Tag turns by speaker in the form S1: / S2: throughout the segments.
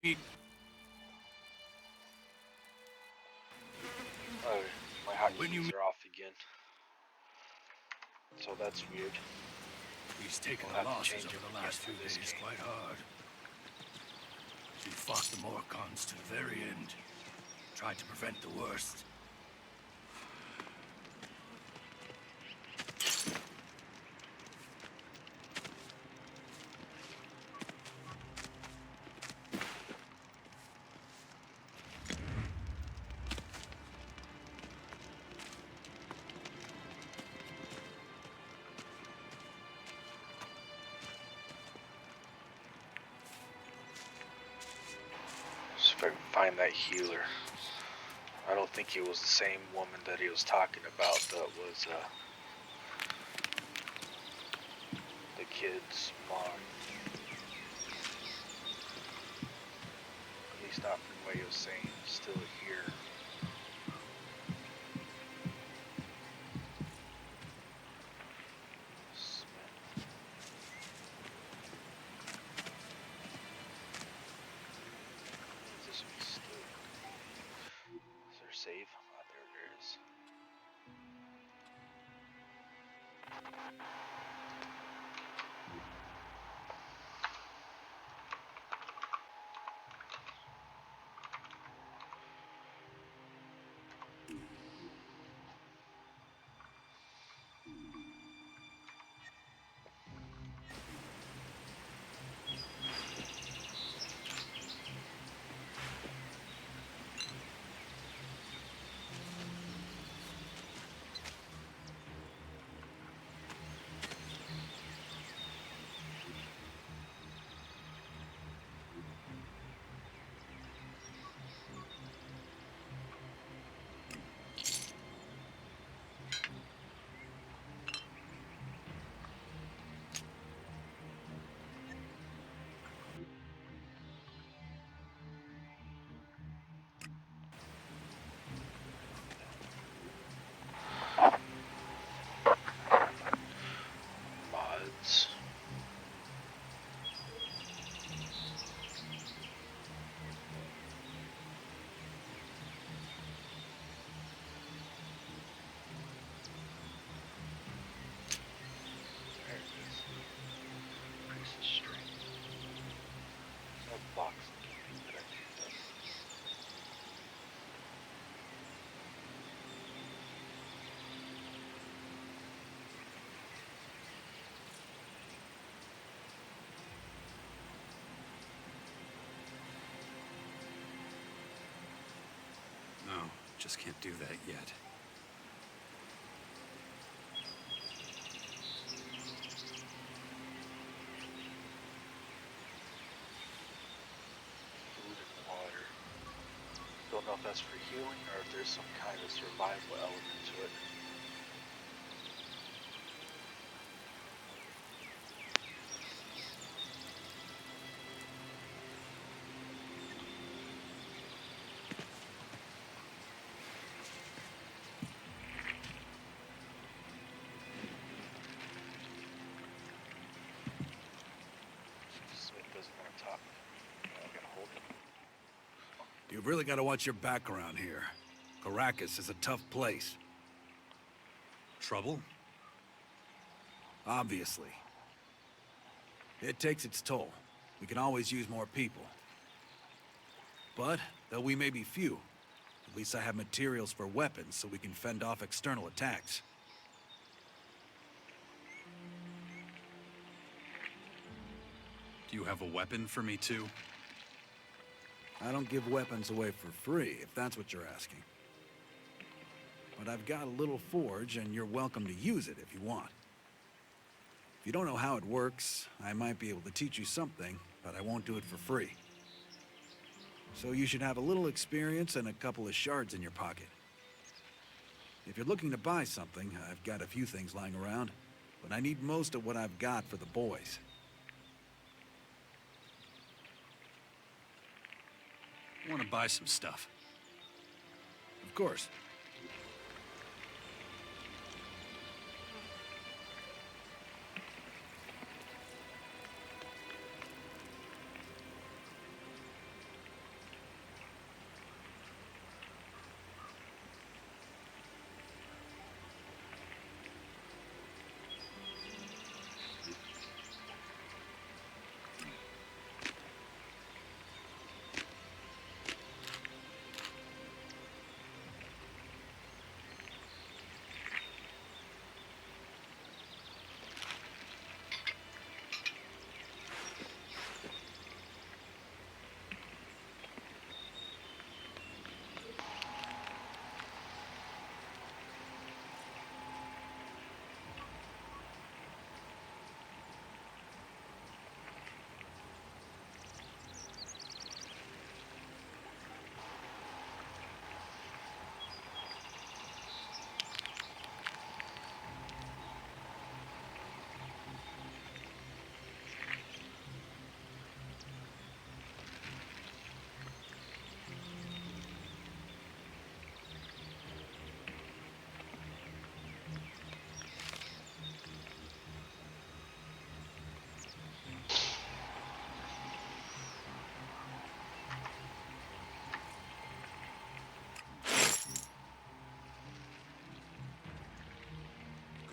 S1: Oh, my hotkeys are off again. So that's weird.
S2: He's taken
S1: We'll
S2: the
S1: have to
S2: losses
S1: change
S2: over
S1: it
S2: the last few
S1: for this
S2: days
S1: game.
S2: quite hard. She fought the Morcons to the very end. Tried to prevent the worst.
S1: See if I can find that healer. I don't think it was the same woman that he was talking about that was the kid's mom. At least not from what he was saying. Still here. Save. Oh, there it is. Mods. There it is. Increase the strength. No box that I picked up.
S2: No, just can't do that yet.
S1: Food and water. Don't know if that's for healing or if there's some kind of survival element to it. Smith doesn't want to talk. I gotta hold him.
S2: You've really got to watch your back around here. Caracas is a tough place. Trouble? Obviously. It takes its toll. We can always use more people. But, though we may be few, at least I have materials for weapons so we can fend off external attacks. Do you have a weapon for me too? I don't give weapons away for free, if that's what you're asking. But I've got a little forge, and you're welcome to use it if you want. If you don't know how it works, I might be able to teach you something, but I won't do it for free. So you should have a little experience and a couple of shards in your pocket. If you're looking to buy something, I've got a few things lying around, but I need most of what I've got for the boys. I want to buy some stuff. Of course.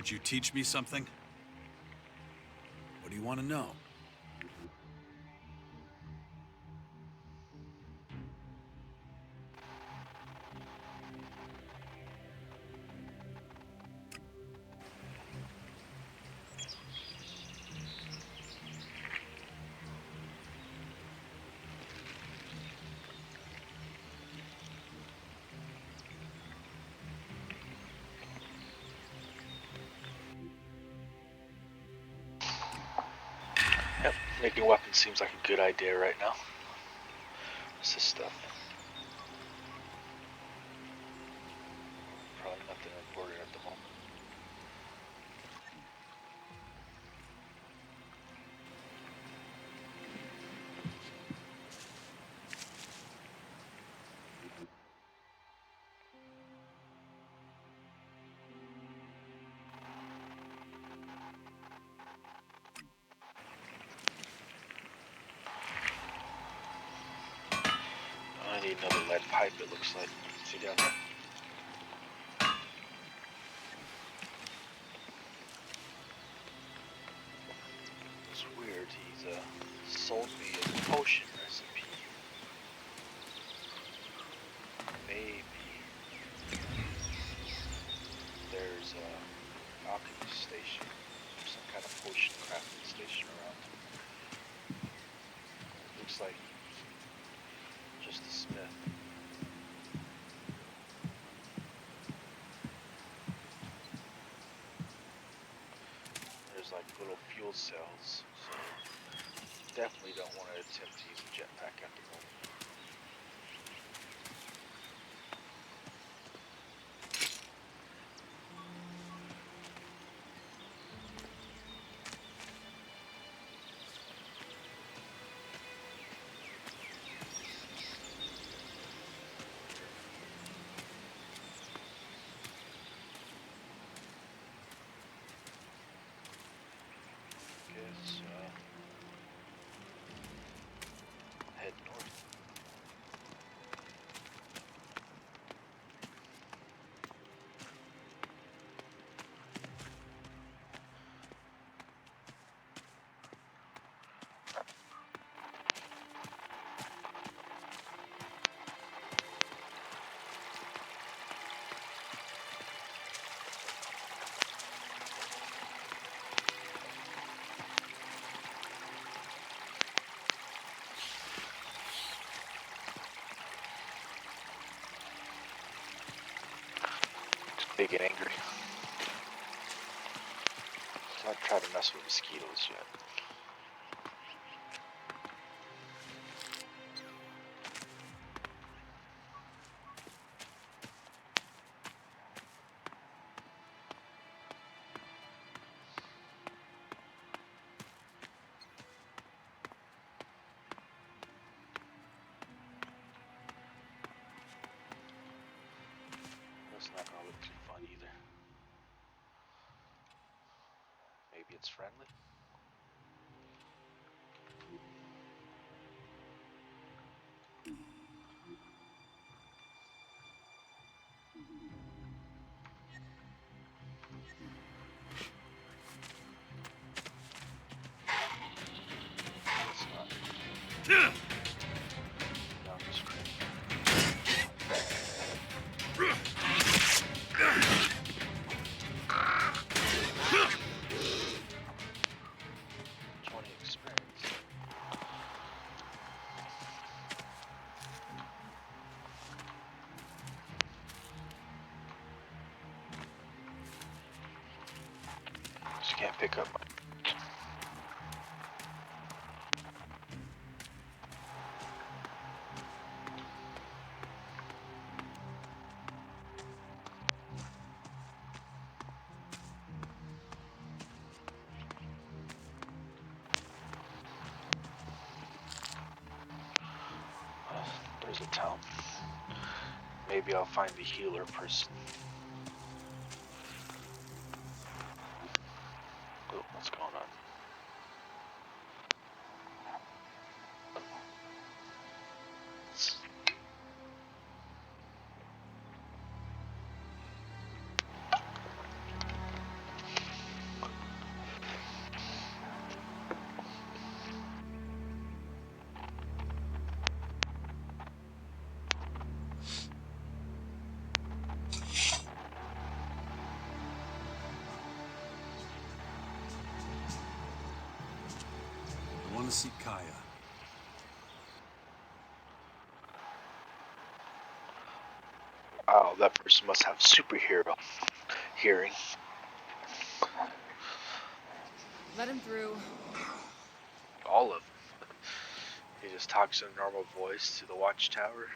S2: Could you teach me something? What do you want to know?
S1: Yep, making weapons seems like a good idea right now. What's this stuff? Probably nothing important at the moment. I need another lead pipe, it looks like. See down there? It's weird, he's sold me a potion recipe. Maybe there's a alchemy station, or some kind of potion crafting station around. Looks like just a smith. There's like little fuel cells, so definitely don't want to attempt to use a jetpack at the moment. Guess head north. They get angry. Don't try to mess with mosquitoes yet. That's not gonna look too fun either. Maybe it's friendly? It's not. Nondescript. Experience. Just can't pick up. There's a town. Maybe I'll find the healer person. Oh, what's going on?
S2: see Kaya.
S1: Oh, that person must have superhero hearing.
S3: Let him through.
S1: All of them. He just talks in a normal voice to the watchtower.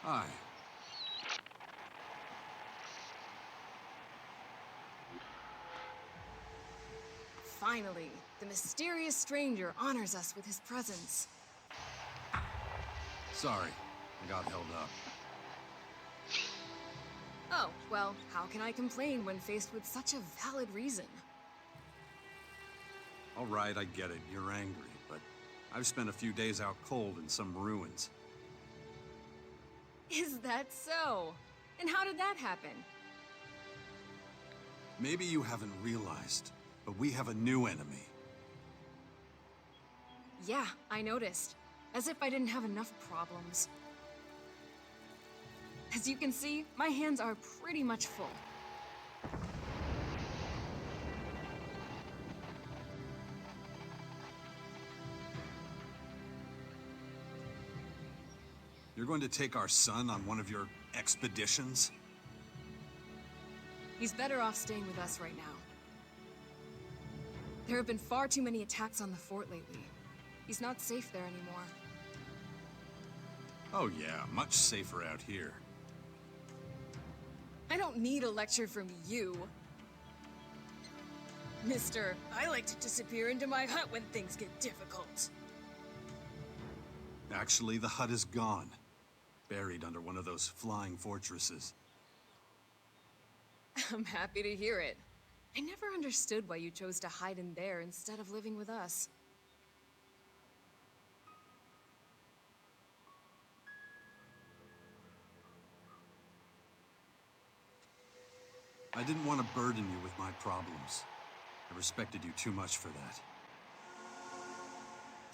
S2: Hi.
S3: Finally, the mysterious stranger honors us with his presence.
S2: Sorry, I got held up.
S3: Oh, well, how can I complain when faced with such a valid reason?
S2: All right, I get it. You're angry, but I've spent a few days out cold in some ruins.
S3: Is that so? And how did that happen?
S2: Maybe you haven't realized, but we have a new enemy.
S3: Yeah, I noticed. As if I didn't have enough problems. As you can see, my hands are pretty much full.
S2: You're going to take our son on one of your expeditions?
S3: He's better off staying with us right now. There have been far too many attacks on the fort lately. He's not safe there anymore.
S2: Oh yeah, much safer out here.
S3: I don't need a lecture from you. Mister, I like to disappear into my hut when things get difficult.
S2: Actually, the hut is gone. Buried under one of those flying fortresses.
S3: I'm happy to hear it. I never understood why you chose to hide in there instead of living with us.
S2: I didn't want to burden you with my problems. I respected you too much for that.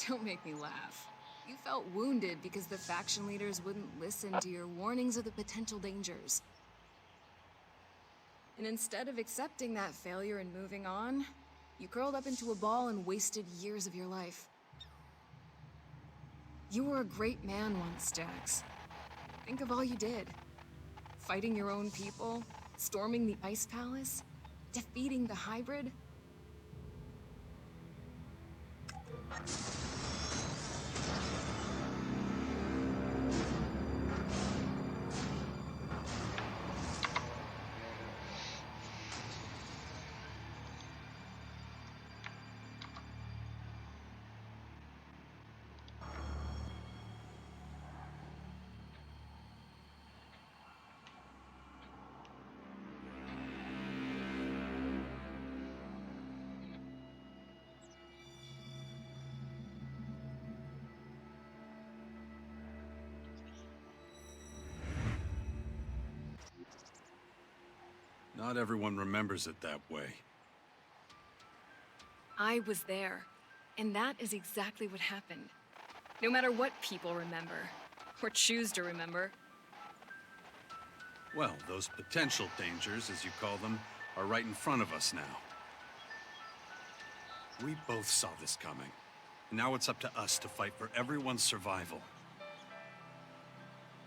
S3: Don't make me laugh. You felt wounded because the faction leaders wouldn't listen to your warnings of the potential dangers. And instead of accepting that failure and moving on, you curled up into a ball and wasted years of your life. You were a great man once, Jax. Think of all you did. Fighting your own people, storming the Ice Palace, defeating the Hybrid.
S2: Not everyone remembers it that way.
S3: I was there, and that is exactly what happened. No matter what people remember, or choose to remember.
S2: Well, those potential dangers, as you call them, are right in front of us now. We both saw this coming. Now it's up to us to fight for everyone's survival.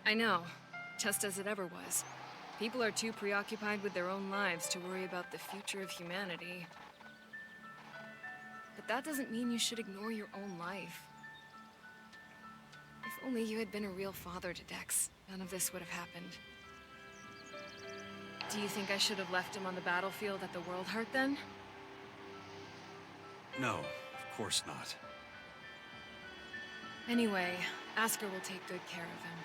S3: I know, just as it ever was. People are too preoccupied with their own lives to worry about the future of humanity. But that doesn't mean you should ignore your own life. If only you had been a real father to Dex, none of this would have happened. Do you think I should have left him on the battlefield at the World Heart then?
S2: No, of course not.
S3: Anyway, Asker will take good care of him.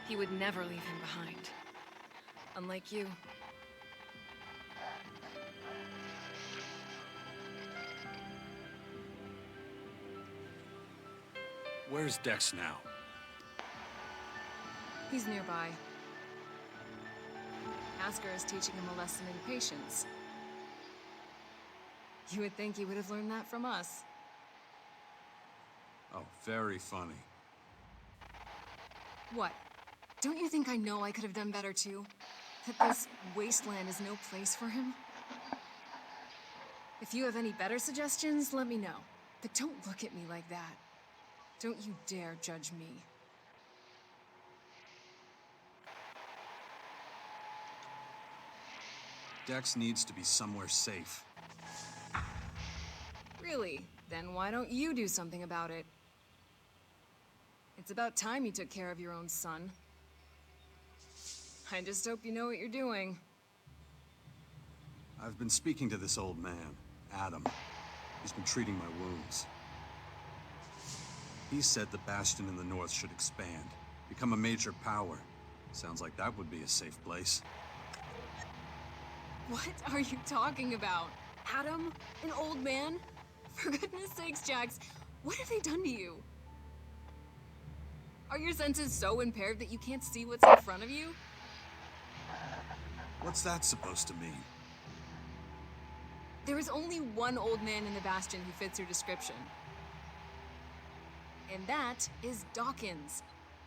S3: He would never leave him behind. Unlike you.
S2: Where's Dex now?
S3: He's nearby. Asker is teaching him a lesson in patience. You would think he would have learned that from us.
S2: Oh, very funny.
S3: What? Don't you think I know I could have done better too? That this wasteland is no place for him? If you have any better suggestions, let me know. But don't look at me like that. Don't you dare judge me.
S2: Dex needs to be somewhere safe.
S3: Really? Then why don't you do something about it? It's about time you took care of your own son. I just hope you know what you're doing.
S2: I've been speaking to this old man, Adam. He's been treating my wounds. He said the Bastion in the north should expand, become a major power. Sounds like that would be a safe place.
S3: What are you talking about? Adam? An old man? For goodness sakes, Jax, what have they done to you? Are your senses so impaired that you can't see what's in front of you?
S2: What's that supposed to mean?
S3: There is only one old man in the Bastion who fits your description. And that is Dawkins.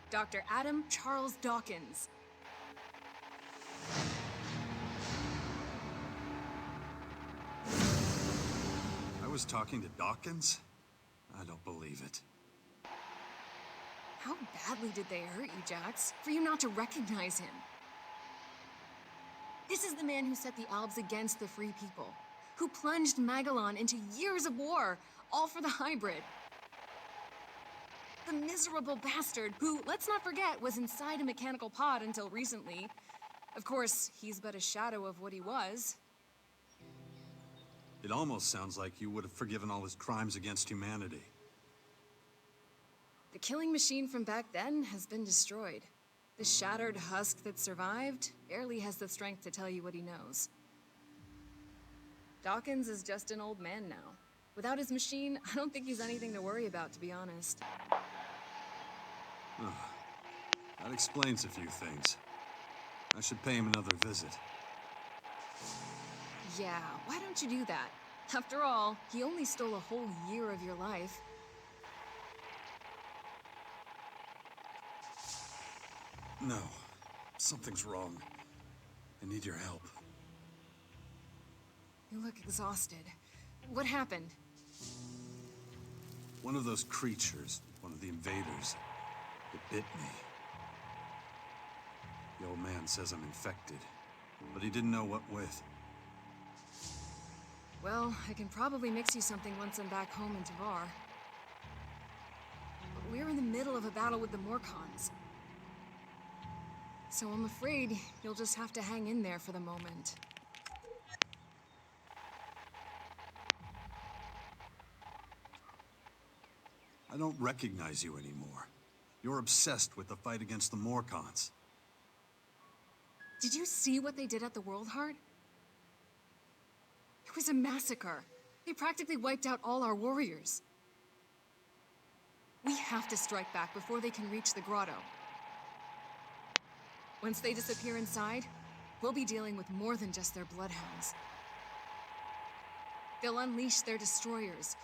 S3: Dr. Adam Charles Dawkins.
S2: I was talking to Dawkins? I don't believe it.
S3: How badly did they hurt you, Jax, for you not to recognize him? This is the man who set the Albs against the Free People, who plunged Magellan into years of war, all for the hybrid. The miserable bastard who, let's not forget, was inside a mechanical pod until recently. Of course, he's but a shadow of what he was.
S2: It almost sounds like you would have forgiven all his crimes against humanity.
S3: The killing machine from back then has been destroyed. The shattered husk that survived barely has the strength to tell you what he knows. Dawkins is just an old man now. Without his machine, I don't think he's anything to worry about, to be honest.
S2: Oh, that explains a few things. I should pay him another visit.
S3: Yeah, why don't you do that? After all, he only stole a whole year of your life.
S2: No, something's wrong. I need your help.
S3: You look exhausted. What happened?
S2: One of those creatures, one of the invaders, it bit me. The old man says I'm infected, but he didn't know what with.
S3: Well, I can probably mix you something once I'm back home in Tavar. But we're in the middle of a battle with the Morcons. So I'm afraid you'll just have to hang in there for the moment.
S2: I don't recognize you anymore. You're obsessed with the fight against the Morcons.
S3: Did you see what they did at the World Heart? It was a massacre. They practically wiped out all our warriors. We have to strike back before they can reach the grotto. Once they disappear inside, we'll be dealing with more than just their bloodhounds. They'll unleash their destroyers,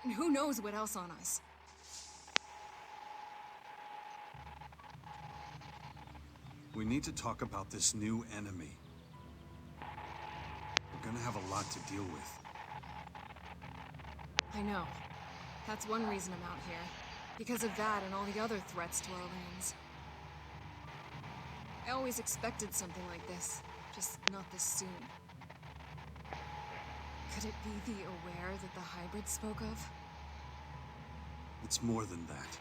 S3: and who knows what else on us.
S2: We need to talk about this new enemy. We're gonna have a lot to deal with.
S3: I know. That's one reason I'm out here. Because of that and all the other threats to our lands. I always expected something like this, just not this soon. Could it be the Aware that the hybrid spoke of?
S2: It's more than that.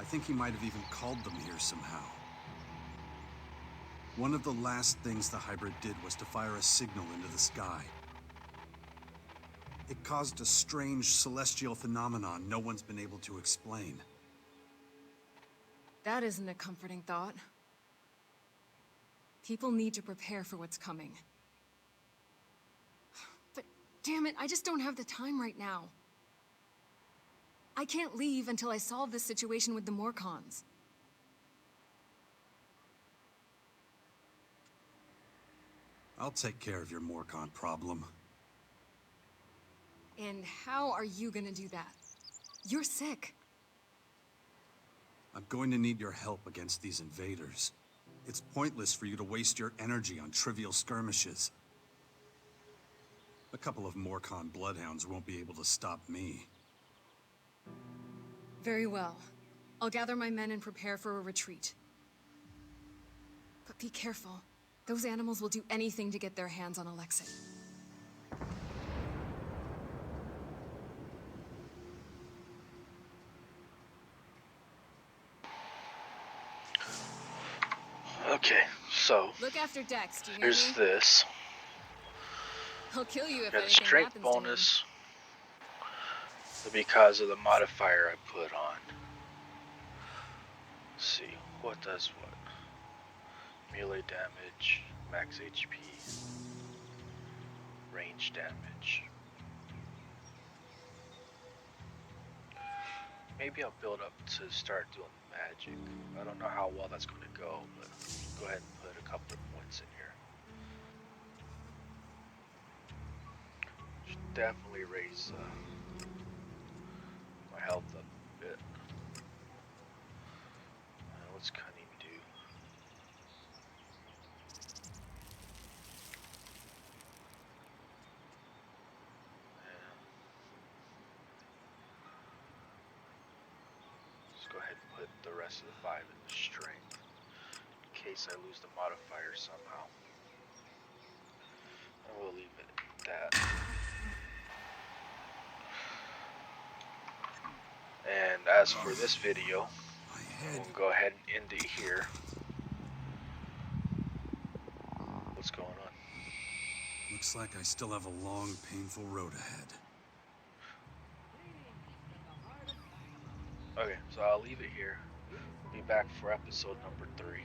S2: I think he might have even called them here somehow. One of the last things the hybrid did was to fire a signal into the sky. It caused a strange celestial phenomenon no one's been able to explain.
S3: That isn't a comforting thought. People need to prepare for what's coming. But damn it, I just don't have the time right now. I can't leave until I solve this situation with the Morcons.
S2: I'll take care of your Morcon problem.
S3: And how are you gonna do that? You're sick.
S2: I'm going to need your help against these invaders. It's pointless for you to waste your energy on trivial skirmishes. A couple of Morcon bloodhounds won't be able to stop me.
S3: Very well. I'll gather my men and prepare for a retreat. But be careful. Those animals will do anything to get their hands on Elix2.
S1: Okay, so
S3: Look after Dex, do you hear
S1: here's
S3: me?
S1: this.
S3: I'll kill you if
S1: Got a
S3: anything
S1: strength
S3: happens to him.
S1: bonus because of the modifier I put on. Let's see, what does what? Melee damage, max HP, range damage. Maybe I'll build up to start doing magic. I don't know how well that's going to go, but go ahead and put a couple of points in here. Should definitely raise my health up a bit. What's cunning do? Let's go ahead and put the rest of the 5 in the strength, in case I lose the modifier somehow. And we'll leave it at that. And as for this video, we'll go ahead and end it here. What's going on?
S2: Looks like I still have a long, painful road ahead.
S1: Okay, so I'll leave it here. Be back for episode number 3.